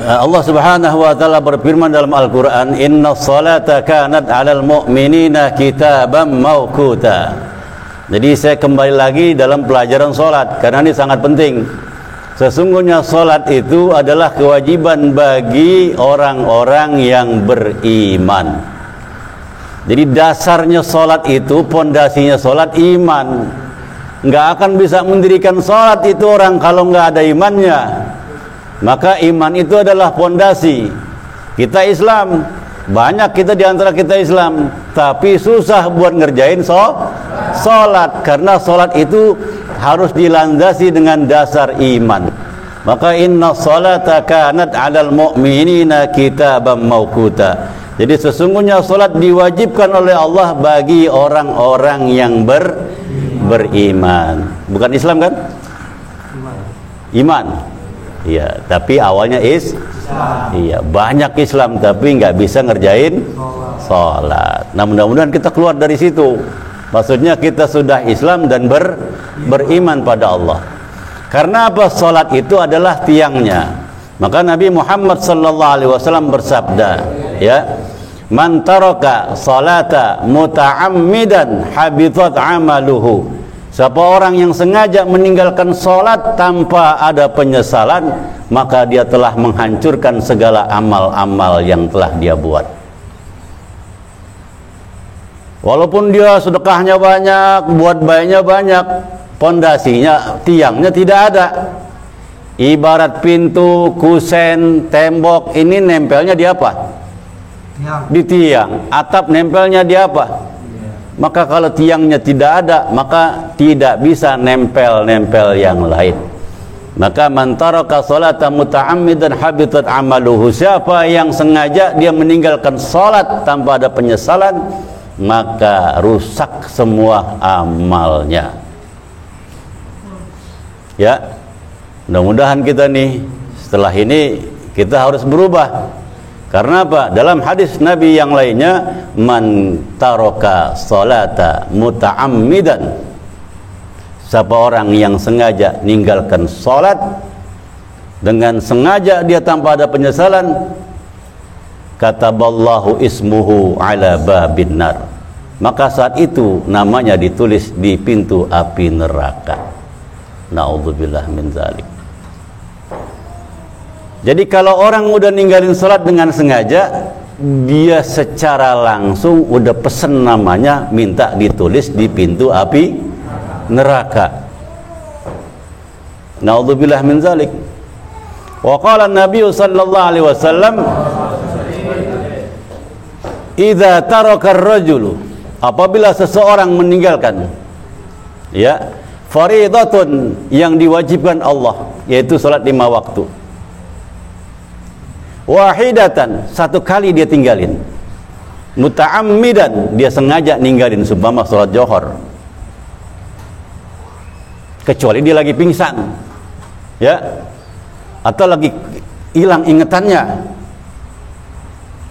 Allah Subhanahu wa taala berfirman dalam Al-Qur'an, "Innas salata kanat 'alal mu'minina kitaban mawquta." Jadi saya kembali lagi dalam pelajaran salat karena ini sangat penting. Sesungguhnya salat itu adalah kewajiban bagi orang-orang yang beriman. Jadi dasarnya salat itu, pondasinya salat iman. Nggak akan bisa mendirikan salat itu orang kalau nggak ada imannya. Maka iman itu adalah pondasi. Kita Islam, banyak kita diantara kita Islam, tapi susah buat ngerjain salat karena salat itu harus dilandasi dengan dasar iman. Maka inna salata kanat 'alal mu'minina kitaban mawquta. Jadi sesungguhnya salat diwajibkan oleh Allah bagi orang-orang yang beriman. Bukan Islam kan? Iman. Iya, tapi awalnya iya, banyak Islam tapi nggak bisa ngerjain sholat. Nah, mudah-mudahan kita keluar dari situ. Maksudnya kita sudah Islam dan beriman pada Allah. Karena apa? Sholat itu adalah tiangnya. Maka Nabi Muhammad SAW bersabda, ya, "Man taraka sholata muta'ammidan habitat amaluhu." Siapa orang yang sengaja meninggalkan sholat tanpa ada penyesalan, maka dia telah menghancurkan segala amal-amal yang telah dia buat. Walaupun dia sedekahnya banyak, buat baiknya banyak, pondasinya, tiangnya tidak ada. Ibarat pintu, kusen, tembok, ini nempelnya di apa? Di tiang. Atap nempelnya di apa? Maka kalau tiangnya tidak ada, maka tidak bisa nempel-nempel yang lain. Maka man taraka salata muta'ammidan habitat amaluhu. Siapa yang sengaja dia meninggalkan salat tanpa ada penyesalan, maka rusak semua amalnya. Ya, mudah-mudahan kita nih setelah ini kita harus berubah. Karena apa? Dalam hadis Nabi yang lainnya, man taraka salata muta'ammidan. Siapa orang yang sengaja meninggalkan salat dengan sengaja dia tanpa ada penyesalan, kataballahu ismuhu ala babin nar. Maka saat itu namanya ditulis di pintu api neraka. Na'udzubillah min dzalik. Jadi kalau orang udah ninggalin sholat dengan sengaja, dia secara langsung udah pesen namanya minta ditulis di pintu api neraka. Na'udzubillah min dzalik. Wa qala an-nabiy sallallahu alaihi wasallam, "Idza taraka ar-rajulu," apabila seseorang meninggalkan, ya, fariidatun yang diwajibkan Allah, yaitu salat 5 waktu. Wahidatan, satu kali dia tinggalin. Muta'ammidan, dia sengaja ninggalin, seumpama salat Zuhur. Kecuali dia lagi pingsan, ya, atau lagi hilang ingetannya.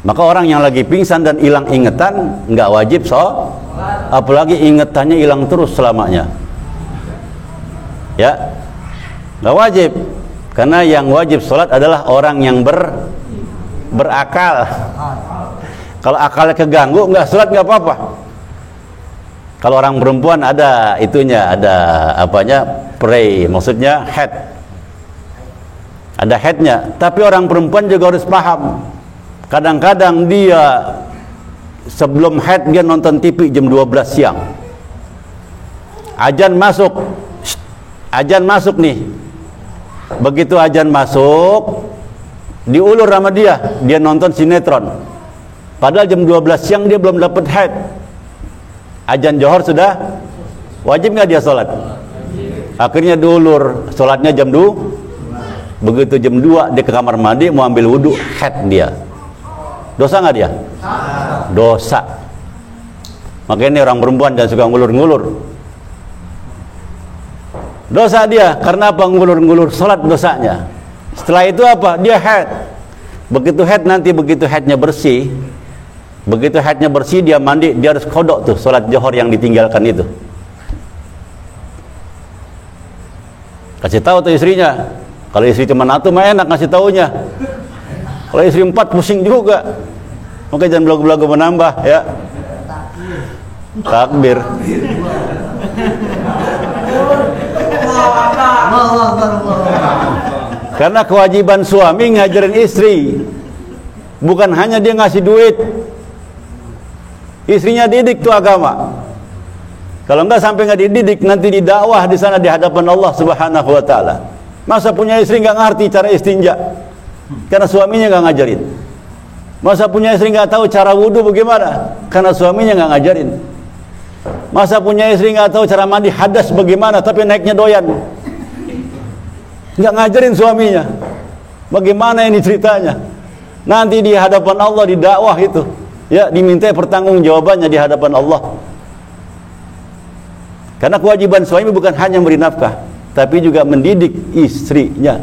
Maka orang yang lagi pingsan dan hilang ingetan nggak wajib sholat, apalagi ingetannya hilang terus selamanya. Ya, nggak wajib. Karena yang wajib sholat adalah orang yang berakal. Kalau akalnya keganggu, nggak sholat nggak apa-apa. Kalau orang perempuan ada itunya, ada apanya, prei, maksudnya head, ada headnya. Tapi orang perempuan juga harus paham. Kadang-kadang dia sebelum head dia nonton TV jam 12 siang. Azan masuk nih. Begitu azan masuk, diulur sama dia nonton sinetron. Padahal jam 12 siang dia belum dapat haid. Azan Zuhur sudah wajib nggak dia sholat? Akhirnya diulur, sholatnya jam 2. Begitu jam 2 dia ke kamar mandi mau ambil wudhu, haid dia. Dosa nggak dia? Dosa. Makanya ini orang perempuan jangan suka ngulur-ngulur. Dosa dia, karena apa? Ngulur-ngulur sholat dosanya. Setelah itu apa? Dia haid. Begitu haid nanti, begitu haidnya bersih, dia mandi, dia harus kodok tuh sholat Zuhur yang ditinggalkan itu. Kasih tahu tuh istrinya. Kalau istri cuma natu mah enak ngasih taunya. Kalau istri 4 pusing juga. Maka jangan belagu-belagu menambah ya. Takbir. Karena kewajiban suami ngajarin istri, bukan hanya dia ngasih duit, istrinya didik tuh agama. Kalau enggak sampai nggak dididik, nanti didakwah di sana di hadapan Allah Subhanahu wa taala. Masa punya istri nggak ngerti cara istinja karena suaminya nggak ngajarin. Masa punya istri nggak tahu cara wudhu bagaimana karena suaminya nggak ngajarin. Masa punya istri nggak tahu cara mandi hadas bagaimana tapi naiknya doyan, nggak ngajarin suaminya. Bagaimana ini ceritanya? Nanti di hadapan Allah didakwah itu, ya diminta pertanggungjawabannya di hadapan Allah. Karena kewajiban suami bukan hanya memberi nafkah, tapi juga mendidik istrinya.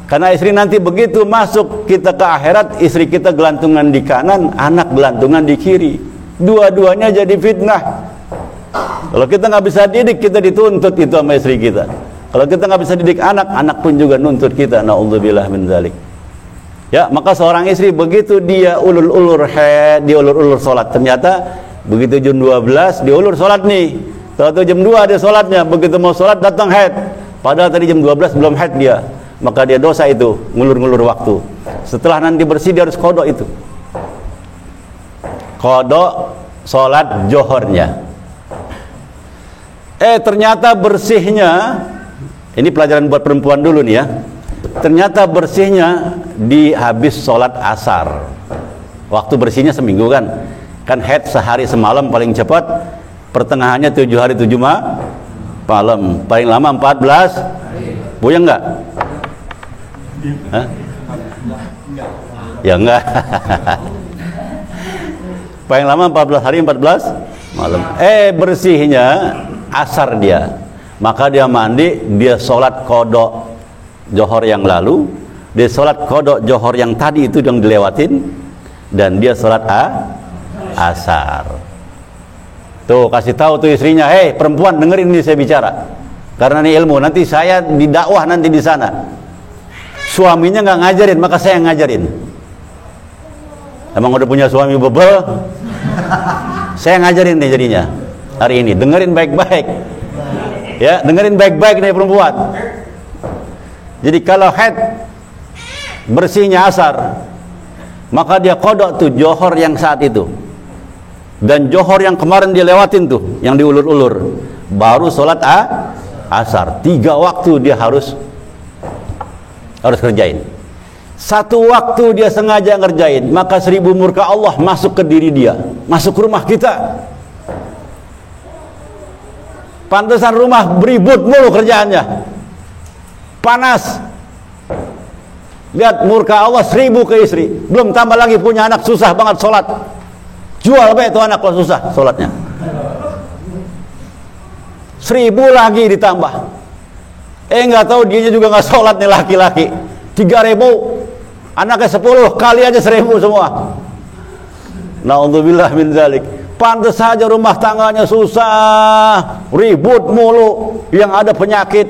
Karena istri nanti begitu masuk kita ke akhirat, istri kita gelantungan di kanan, anak gelantungan di kiri. Dua-duanya jadi fitnah. Kalau kita nggak bisa didik, kita dituntut itu sama istri kita. Kalau kita nggak bisa didik anak, anak pun juga nuntut kita. Na'udzubillah min dzalik. Ya, maka seorang istri begitu dia ulur-ulur haid, dia ulur-ulur sholat, ternyata begitu jam 12 dia ulur sholat nih. Tahu jam 2 dia sholatnya, begitu mau sholat datang haid. Padahal tadi jam 12 belum haid dia. Maka dia dosa itu, ngulur-ngulur waktu. Setelah nanti bersih dia harus kodok itu. Kodok sholat johornya. Ternyata bersihnya, ini pelajaran buat perempuan dulu nih ya. Ternyata bersihnya di habis sholat asar. Waktu bersihnya seminggu kan. Kan haid sehari semalam paling cepat. Pertengahannya 7 hari 7 malam, paling lama 14. Buyang enggak? Hah? Ya enggak. Paling lama 14 hari 14 malam. Bersihnya asar dia. Maka dia mandi, dia sholat kodok johor yang lalu, dia sholat kodok johor yang tadi itu yang dilewatin, dan dia sholat asar. Tuh kasih tahu tuh istrinya, hei perempuan dengerin ini saya bicara, karena ini ilmu. Nanti saya didakwah nanti di sana. Suaminya nggak ngajarin, maka saya yang ngajarin. Emang udah punya suami bebel? Saya ngajarin nih jadinya hari ini. Dengerin baik-baik, ya dengerin baik-baik nih perempuan. Jadi kalau haid bersihnya asar, maka dia kodok tuh johor yang saat itu. Dan johor yang kemarin dia lewatin tuh, yang diulur-ulur, baru sholat asar. 3 waktu dia harus kerjain. 1 waktu dia sengaja ngerjain, maka 1000 murka Allah masuk ke diri dia, masuk ke rumah kita. Pantesan rumah beribut mulu kerjaannya, panas. Lihat murka Allah 1000 ke istri, belum tambah lagi punya anak susah banget sholat. Jual baik itu anak kalau susah sholatnya. 1000 lagi ditambah. Nggak tahu dianya juga nggak sholat nih laki-laki. 3000, anaknya 10 kali aja 1000 semua. Na'udzubillah min dzalik. Pantes saja rumah tangganya susah, ribut mulu, yang ada penyakit.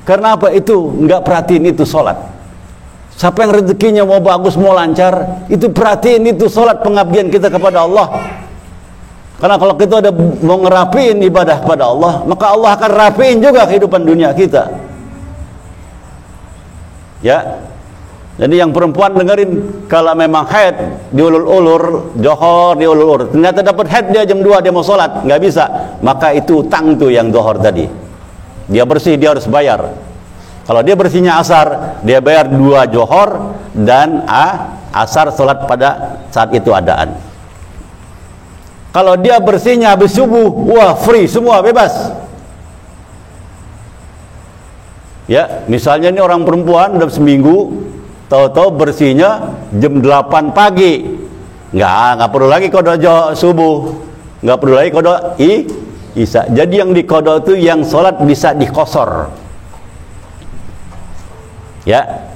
Karena apa? Itu nggak perhatiin itu sholat. Siapa yang rezekinya mau bagus, mau lancar, itu perhatiin itu sholat, pengabdian kita kepada Allah. Karena kalau kita ada mau ngerapiin ibadah kepada Allah, maka Allah akan rapiin juga kehidupan dunia kita. Ya. Jadi yang perempuan dengerin, kalau memang haid diulur-ulur, johor diulur-ulur, ternyata dapat haid dia jam 2 dia mau sholat, nggak bisa, maka itu utang tuh yang johor tadi. Dia bersih, dia harus bayar. Kalau dia bersihnya asar, dia bayar 2 johor dan asar sholat pada saat itu adaan. Kalau dia bersihnya habis subuh, wah free semua, bebas. Ya, misalnya ini orang perempuan udah seminggu, tahu-tahu bersihnya jam 8 pagi, nggak perlu lagi kodok subuh, nggak perlu lagi kodok isya. Jadi yang dikodok itu yang sholat bisa dikosor. Ya,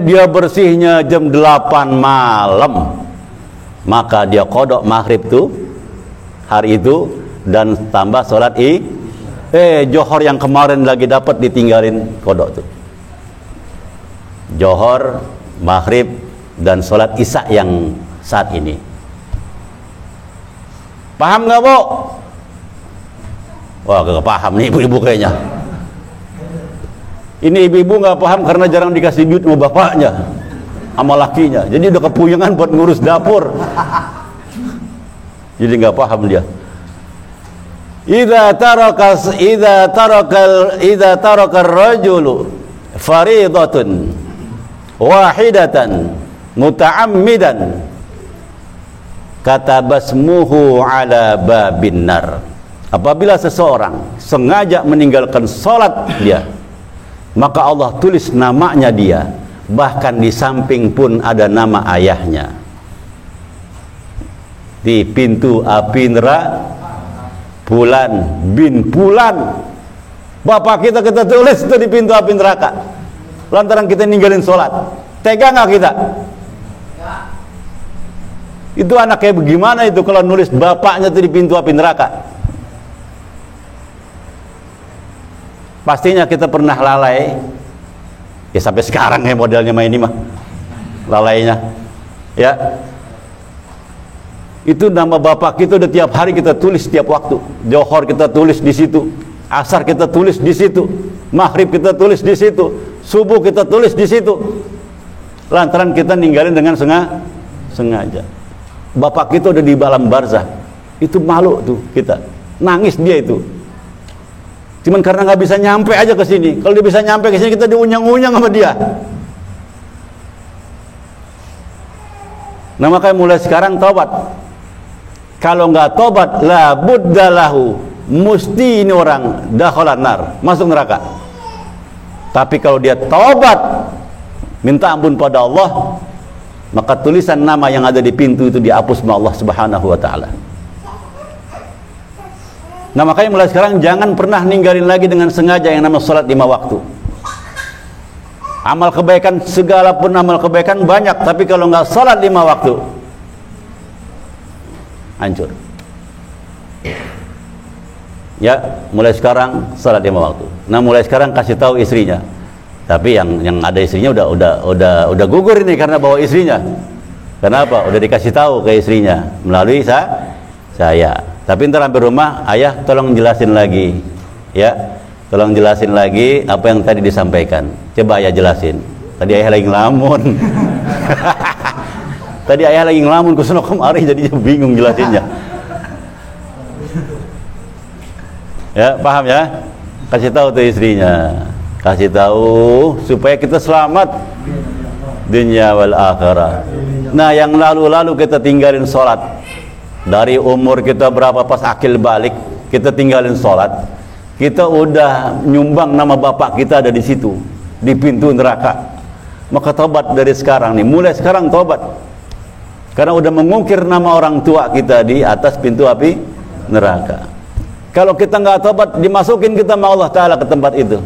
dia bersihnya jam 8 malam, maka dia kodok maghrib tuh hari itu dan tambah sholat johor yang kemarin lagi dapat ditinggalin kodok tuh. Johor, maghrib, dan sholat isya yang saat ini. Paham nggak, Bu? Wah, gak paham nih ibu-ibu kayaknya. Ini ibu-ibu nggak paham karena jarang dikasih duit sama bapaknya, sama lakinya. Jadi udah kepuyangan buat ngurus dapur. Jadi nggak paham dia. Idza taraka ar-rajulu fariidatun wahidatan muta'ammidan katabasmuhu ala babin nar. Apabila seseorang sengaja meninggalkan salat dia, maka Allah tulis namanya dia, bahkan di samping pun ada nama ayahnya di pintu api neraka. Fulan bin Fulan, bapak kita tulis itu di pintu api neraka lantaran kita ninggalin sholat. Tega nggak kita? Itu anak kayak bagaimana itu kalau nulis bapaknya itu di pintu api neraka? Pastinya kita pernah lalai ya, sampai sekarang ya modelnya main ini mah lalainya ya. Itu nama bapak kita udah tiap hari kita tulis, tiap waktu. Johor kita tulis di situ, asar kita tulis di situ, maghrib kita tulis di situ, subuh kita tulis di situ. Lantaran kita ninggalin dengan sengaja. Bapak kita udah di alam barzah. Itu malu tuh kita, nangis dia itu. Cuman karena nggak bisa nyampe aja ke sini. Kalau dia bisa nyampe ke sini, kita diunyang-unyang sama dia. Nah, makanya mulai sekarang taubat. Kalau nggak tobat, la buddalahu, mesti ini orang dakhalan nar, masuk neraka. Tapi kalau dia tobat, minta ampun pada Allah, maka tulisan nama yang ada di pintu itu dihapus sama Allah Subhanahu wa taala. Nah, makanya mulai sekarang jangan pernah ninggalin lagi dengan sengaja yang namanya salat 5 waktu. Amal kebaikan, segala pun amal kebaikan banyak, tapi kalau nggak salat 5 waktu, hancur. Ya, mulai sekarang salat 5 waktu. Nah, mulai sekarang kasih tahu istrinya. Tapi yang ada istrinya udah gugur ini karena bawa istrinya. Kenapa? Udah dikasih tahu ke istrinya melalui saya. Tapi ntar sampai rumah, ayah tolong jelasin lagi. Ya, tolong jelasin lagi apa yang tadi disampaikan. Coba ayah jelasin. Tadi ayah lagi ngelamun. Tadi ayah lagi ngelamun kesana kemari, jadinya bingung jelasinnya. Ya, paham ya? Kasih tahu tuh istrinya. Kasih tahu supaya kita selamat dunia wal akhirah. Nah, yang lalu-lalu kita tinggalin sholat. Dari umur kita berapa pas akil balik, kita tinggalin sholat. Kita udah nyumbang nama bapak kita ada di situ, di pintu neraka. Maka tobat dari sekarang nih, mulai sekarang tobat. Karena udah mengungkir nama orang tua kita di atas pintu api neraka. Kalau kita nggak tobat, dimasukin kita sama Allah Ta'ala ke tempat itu.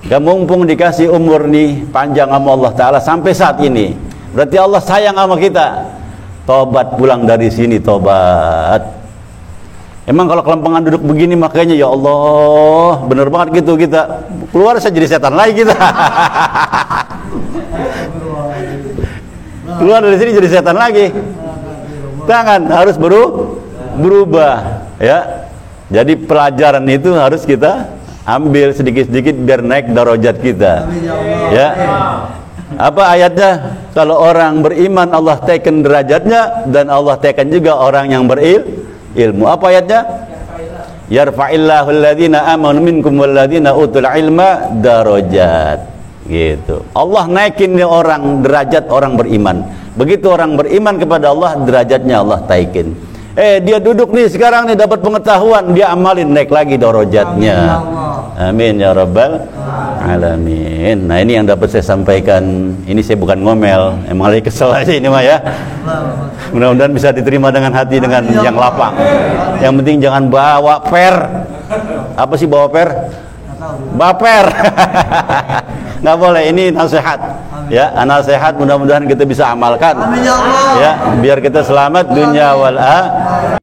Gak mumpung dikasih umur nih panjang sama Allah Ta'ala sampai saat ini, berarti Allah sayang sama kita. Tobat, pulang dari sini tobat. Emang kalau kelempangan duduk begini makanya ya Allah, bener banget gitu kita keluar saya jadi setan lagi kita. Keluar dari sini jadi setan lagi. Jangan, harus berubah ya. Jadi pelajaran itu harus kita ambil sedikit-sedikit biar naik darajat kita. Ya. Apa ayatnya? Kalau orang beriman Allah tekan derajatnya, dan Allah tekan juga orang yang berilmu. Apa ayatnya? Yarfa'illahu alladhina amanu minkum walladhina utul ilma darajat. Gitu. Allah naikin nih orang derajat orang beriman. Begitu orang beriman kepada Allah, derajatnya Allah taikin. Dia duduk nih sekarang nih dapat pengetahuan, dia amalin naik lagi derajatnya. Amin ya rabbal alamin. Nah, ini yang dapat saya sampaikan. Ini saya bukan ngomel, emang lagi kesel aja ini mah ya. Mudah-mudahan bisa diterima dengan hati, dengan yang lapang. Yang penting jangan bawa per. Apa sih bawa per? Baper. Nggak boleh, ini nasihat. Ya, nasihat mudah-mudahan kita bisa amalkan. Ya, biar kita selamat dunia wal akhirah.